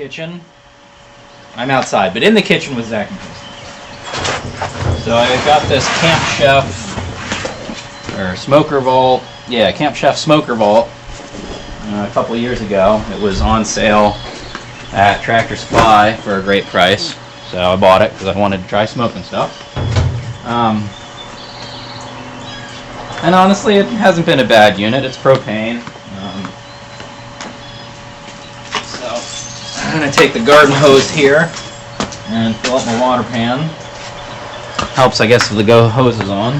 kitchen. I'm outside, but in the kitchen with Zach and Kristen. So I got this Camp Chef, or Smoker Vault. Yeah, Camp Chef Smoker Vault a couple years ago. It was on sale at Tractor Supply for a great price. So I bought it because I wanted to try smoking stuff. And honestly, it hasn't been a bad unit. It's propane. So I'm going to take the garden hose here and fill up my water pan. Helps, I guess, if the hose is on.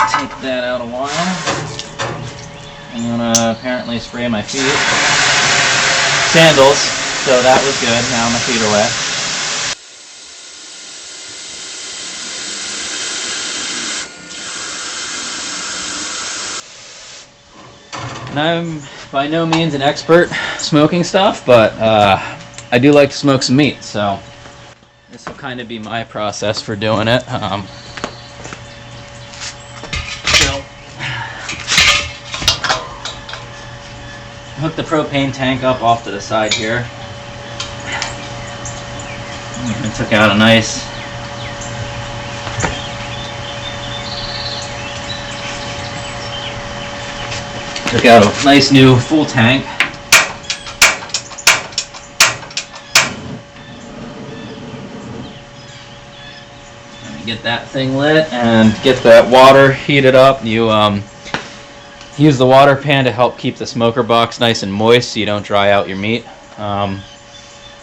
Take that out a while. I'm going to apparently spray my feet. Sandals, so that was good. Now my feet are wet. And I'm by no means an expert smoking stuff, but I do like to smoke some meat, so this will kind of be my process for doing it. Hook the propane tank up off to the side here. I took out a nice new full tank. Get that thing lit and get that water heated up. You use the water pan to help keep the smoker box nice and moist so you don't dry out your meat. No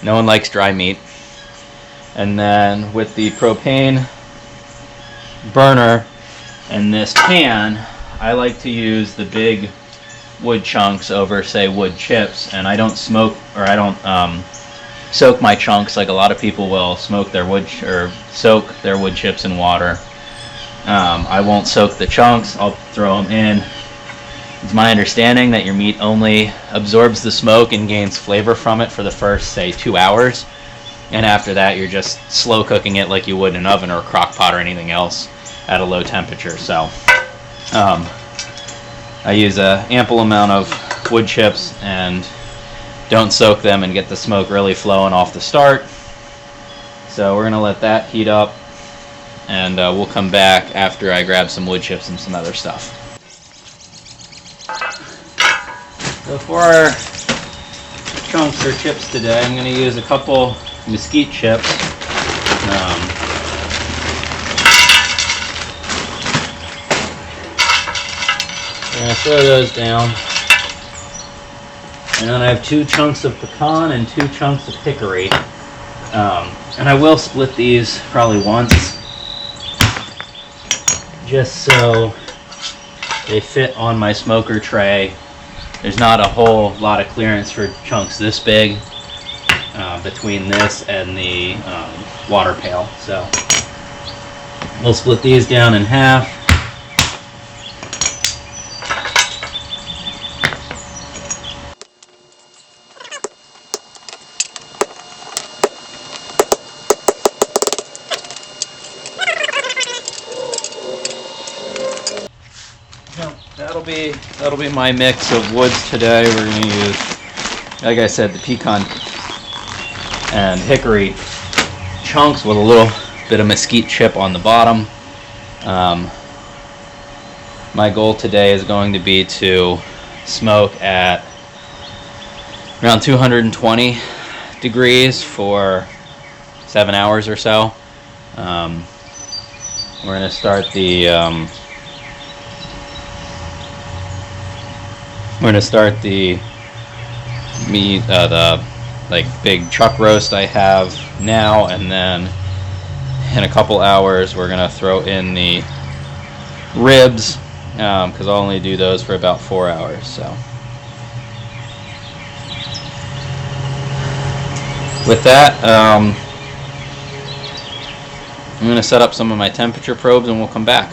one likes dry meat. And then with the propane burner and this pan, I like to use the big wood chunks over, say, wood chips, and I don't smoke, or I don't soak my chunks like a lot of people will smoke their wood or soak their wood chips in water. I won't soak the chunks. I'll throw them in. It's my understanding that your meat only absorbs the smoke and gains flavor from it for the first, say, 2 hours, and after that you're just slow cooking it like you would in an oven or a crock pot or anything else at a low temperature. So I use an ample amount of wood chips and don't soak them and get the smoke really flowing off the start. So we're going to let that heat up, and we'll come back after I grab some wood chips and some other stuff. So for our chunks or chips today, I'm going to use a couple mesquite chips. I'm going to throw those down. And then I have 2 chunks of pecan and 2 chunks of hickory. And I will split these probably once, just so they fit on my smoker tray. There's not a whole lot of clearance for chunks this big between this and the water pail. So we'll split these down in half. That'll be my mix of woods today. We're going to use, like I said, the pecan and hickory chunks with a little bit of mesquite chip on the bottom. My goal today is going to be to smoke at around 220 degrees for 7 hours or so. We're going to start the meat, the big chuck roast I have now, and then in a couple hours we're gonna throw in the ribs, because I'll only do those for about 4 hours. So with that, I'm gonna set up some of my temperature probes and we'll come back.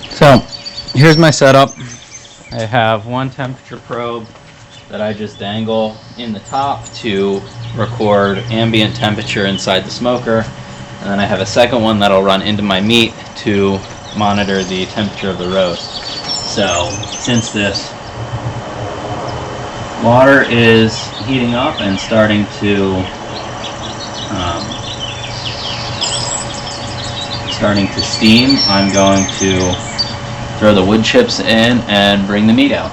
So here's my setup. I have one temperature probe that I just dangle in the top to record ambient temperature inside the smoker, and then I have a second one that'll run into my meat to monitor the temperature of the roast. So since this water is heating up and starting to steam, I'm going to throw the wood chips in and bring the meat out.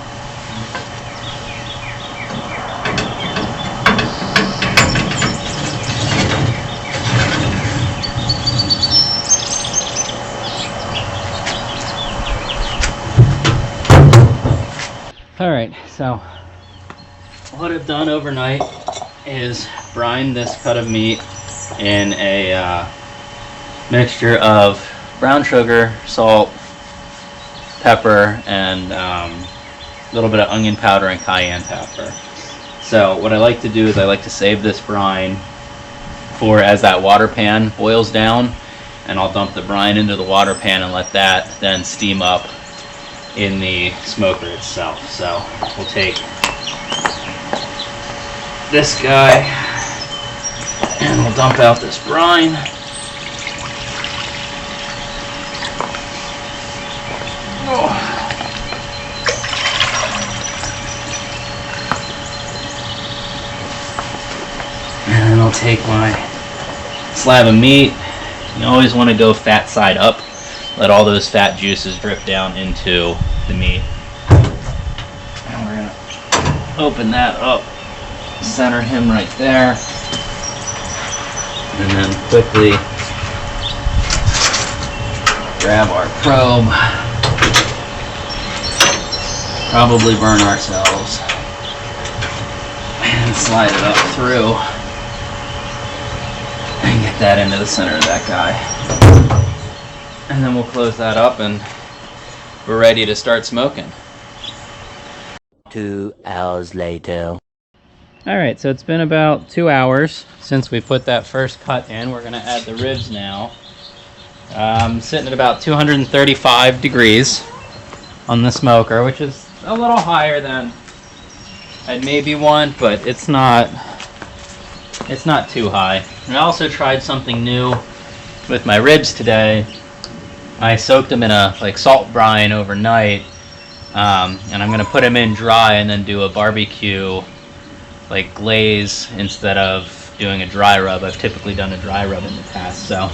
Alright, so what I've done overnight is brine this cut of meat in a mixture of brown sugar, salt, pepper, and a little bit of onion powder and cayenne pepper. So what I like to do is I like to save this brine for as that water pan boils down, and I'll dump the brine into the water pan and let that then steam up in the smoker itself. So we'll take this guy and we'll dump out this brine. And then I'll take my slab of meat. You always want to go fat side up. Let all those fat juices drip down into the meat. And we're going to open that up, center him right there, and then quickly grab our probe. Probably burn ourselves. And slide it up through and get that into the center of that guy. And then we'll close that up and we're ready to start smoking. 2 hours later. Alright, so it's been about 2 hours since we put that first cut in. We're going to add the ribs now. Sitting at about 235 degrees on the smoker, which is a little higher than I'd maybe want, but it's not too high. And I also tried something new with my ribs today. I soaked them in a salt brine overnight, and I'm going to put them in dry and then do a barbecue glaze instead of doing a dry rub. I've typically done a dry rub in the past. So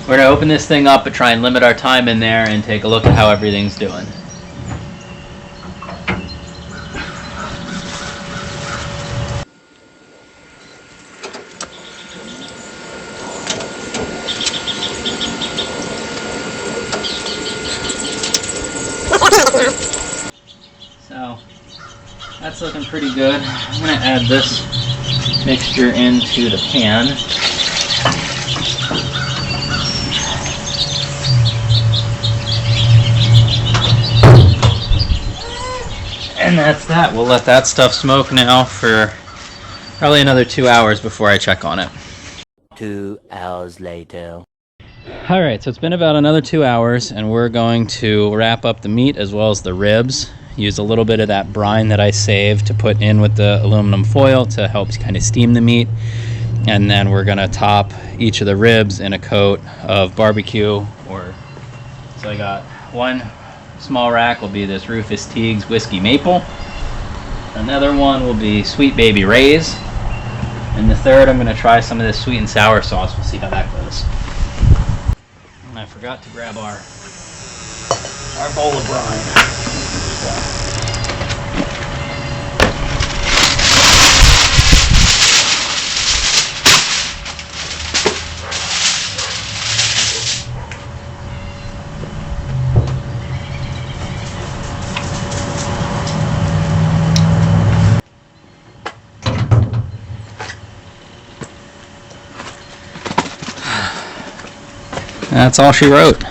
we're going to open this thing up and try and limit our time in there and take a look at how everything's doing. So that's looking pretty good. I'm going to add this mixture into the pan. And that's that. We'll let that stuff smoke now for probably another 2 hours before I check on it. 2 hours later. Alright, so it's been about another 2 hours, and we're going to wrap up the meat as well as the ribs. Use a little bit of that brine that I saved to put in with the aluminum foil to help kind of steam the meat. And then we're going to top each of the ribs in a coat of barbecue. So I got one small rack will be this Rufus Teague's Whiskey Maple. Another one will be Sweet Baby Ray's. And the third, I'm going to try some of this sweet and sour sauce. We'll see how that goes. And I forgot to grab our bowl of brine. That's all she wrote.